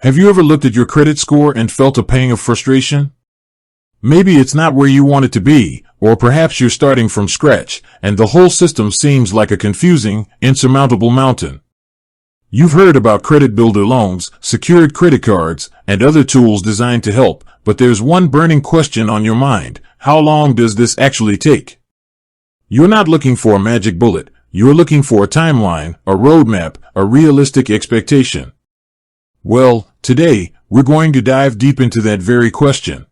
Have you ever looked at your credit score and felt a pang of frustration? Maybe it's not where you want it to be, or perhaps you're starting from scratch, and the whole system seems like a confusing, insurmountable mountain. You've heard about credit builder loans, secured credit cards, and other tools designed to help, but there's one burning question on your mind. How long does this actually take? You're not looking for a magic bullet. You're looking for a timeline, a roadmap, a realistic expectation. Well, today, we're going to dive deep into that very question.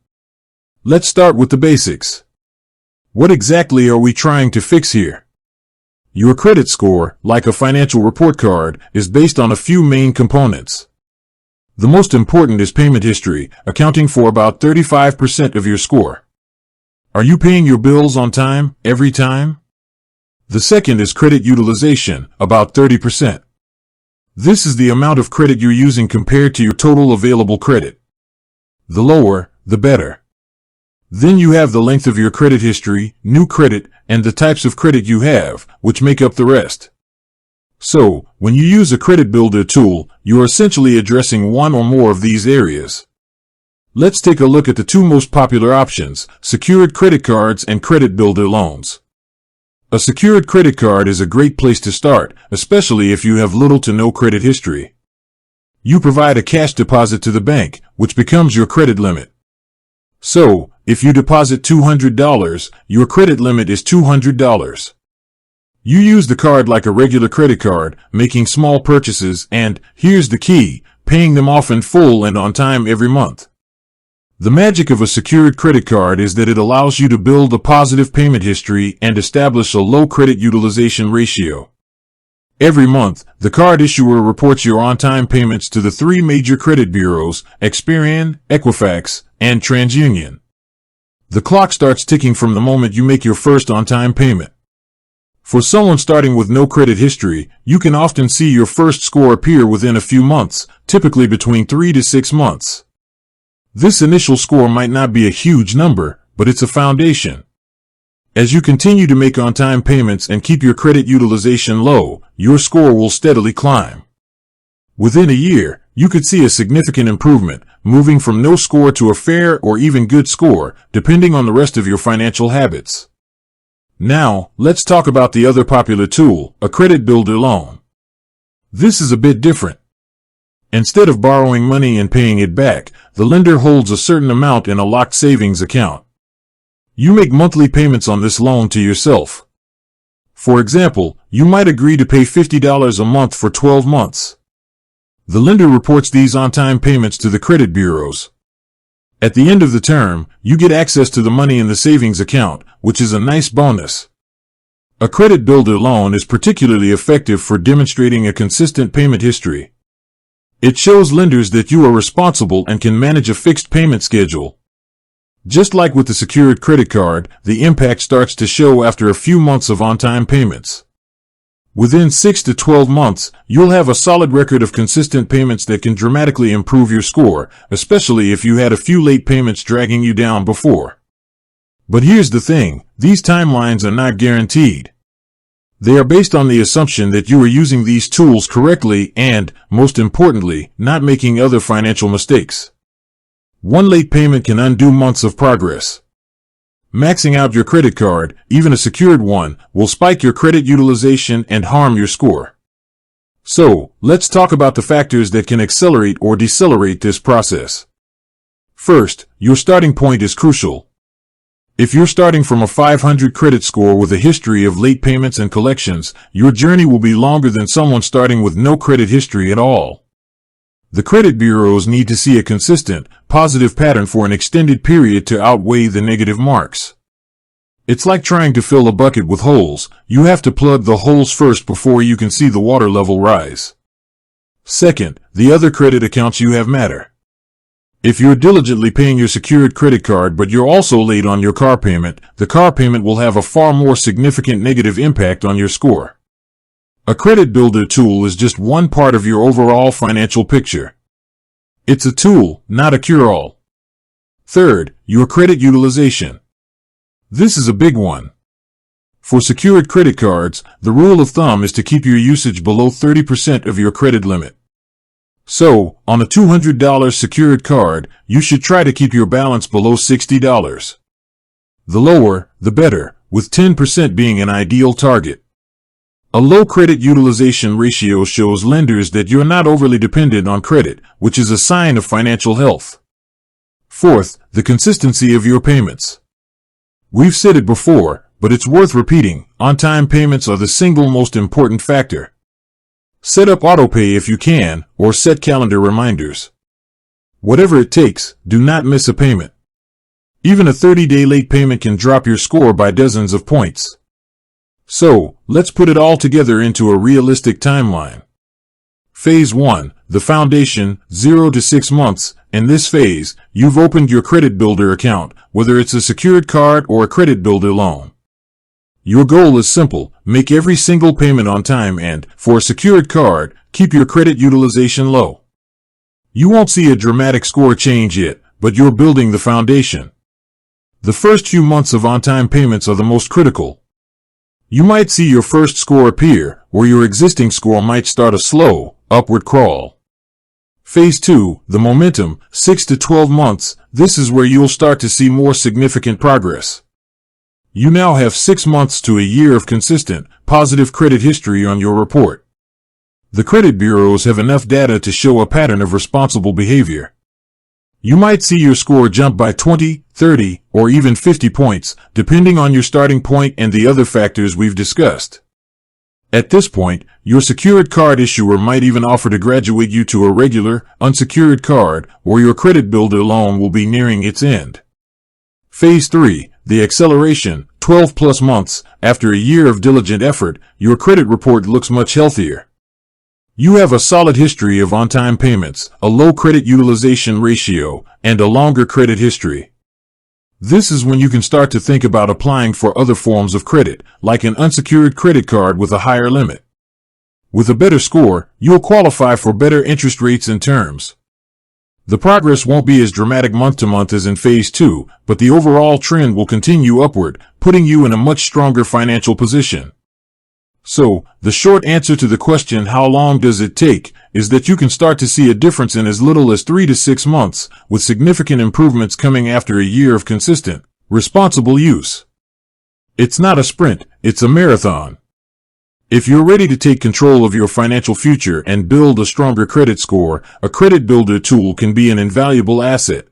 Let's start with the basics. What exactly are we trying to fix here? Your credit score, like a financial report card, is based on a few main components. The most important is payment history, accounting for about 35% of your score. Are you paying your bills on time, every time? The second is credit utilization, about 30%. This is the amount of credit you're using compared to your total available credit. The lower, the better. Then you have the length of your credit history, new credit, and the types of credit you have, which make up the rest. So, when you use a credit builder tool, you're essentially addressing one or more of these areas. Let's take a look at the two most popular options, secured credit cards and credit builder loans. A secured credit card is a great place to start, especially if you have little to no credit history. You provide a cash deposit to the bank, which becomes your credit limit. So, if you deposit $200, your credit limit is $200. You use the card like a regular credit card, making small purchases and, here's the key, paying them off in full and on time every month. The magic of a secured credit card is that it allows you to build a positive payment history and establish a low credit utilization ratio. Every month, the card issuer reports your on-time payments to the three major credit bureaus, Experian, Equifax, and TransUnion. The clock starts ticking from the moment you make your first on-time payment. For someone starting with no credit history, you can often see your first score appear within a few months, typically between 3 to 6 months. This initial score might not be a huge number, but it's a foundation. As you continue to make on-time payments and keep your credit utilization low, your score will steadily climb. Within a year, you could see a significant improvement, moving from no score to a fair or even good score, depending on the rest of your financial habits. Now, let's talk about the other popular tool, a credit builder loan. This is a bit different. Instead of borrowing money and paying it back, the lender holds a certain amount in a locked savings account. You make monthly payments on this loan to yourself. For example, you might agree to pay $50 a month for 12 months. The lender reports these on-time payments to the credit bureaus. At the end of the term, you get access to the money in the savings account, which is a nice bonus. A credit builder loan is particularly effective for demonstrating a consistent payment history. It shows lenders that you are responsible and can manage a fixed payment schedule. Just like with the secured credit card, the impact starts to show after a few months of on-time payments. Within 6 to 12 months, you'll have a solid record of consistent payments that can dramatically improve your score, especially if you had a few late payments dragging you down before. But here's the thing, these timelines are not guaranteed. They are based on the assumption that you are using these tools correctly and, most importantly, not making other financial mistakes. One late payment can undo months of progress. Maxing out your credit card, even a secured one, will spike your credit utilization and harm your score. So, let's talk about the factors that can accelerate or decelerate this process. First, your starting point is crucial. If you're starting from a 500 credit score with a history of late payments and collections, your journey will be longer than someone starting with no credit history at all. The credit bureaus need to see a consistent, positive pattern for an extended period to outweigh the negative marks. It's like trying to fill a bucket with holes. You have to plug the holes first before you can see the water level rise. Second, the other credit accounts you have matter. If you're diligently paying your secured credit card but you're also late on your car payment, the car payment will have a far more significant negative impact on your score. A credit builder tool is just one part of your overall financial picture. It's a tool, not a cure-all. Third, your credit utilization. This is a big one. For secured credit cards, the rule of thumb is to keep your usage below 30% of your credit limit. So, on a $200 secured card, you should try to keep your balance below $60. The lower, the better, with 10% being an ideal target. A low credit utilization ratio shows lenders that you're not overly dependent on credit, which is a sign of financial health. Fourth, the consistency of your payments. We've said it before, but it's worth repeating. On-time payments are the single most important factor. Set up autopay if you can, or set calendar reminders. Whatever it takes, do not miss a payment. Even a 30-day late payment can drop your score by dozens of points. So, let's put it all together into a realistic timeline. Phase 1, the foundation, 0 to 6 months. In this phase, you've opened your credit builder account, whether it's a secured card or a credit builder loan. Your goal is simple: make every single payment on time and, for a secured card, keep your credit utilization low. You won't see a dramatic score change yet, but you're building the foundation. The first few months of on-time payments are the most critical. You might see your first score appear, or your existing score might start a slow, upward crawl. Phase 2, the momentum, 6 to 12 months, this is where you'll start to see more significant progress. You now have 6 months to a year of consistent, positive credit history on your report. The credit bureaus have enough data to show a pattern of responsible behavior. You might see your score jump by 20, 30, or even 50 points, depending on your starting point and the other factors we've discussed. At this point, your secured card issuer might even offer to graduate you to a regular, unsecured card, or your credit builder loan will be nearing its end. Phase 3, the acceleration, 12 plus months. After a year of diligent effort, your credit report looks much healthier. You have a solid history of on-time payments, a low credit utilization ratio, and a longer credit history. This is when you can start to think about applying for other forms of credit, like an unsecured credit card with a higher limit. With a better score, you'll qualify for better interest rates and terms. The progress won't be as dramatic month to month as in Phase 2, but the overall trend will continue upward, putting you in a much stronger financial position. So, the short answer to the question, how long does it take, is that you can start to see a difference in as little as 3 to 6 months, with significant improvements coming after a year of consistent, responsible use. It's not a sprint, it's a marathon. If you're ready to take control of your financial future and build a stronger credit score, a credit builder tool can be an invaluable asset.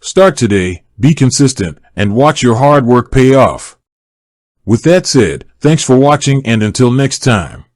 Start today, be consistent, and watch your hard work pay off. With that said, thanks for watching, and until next time.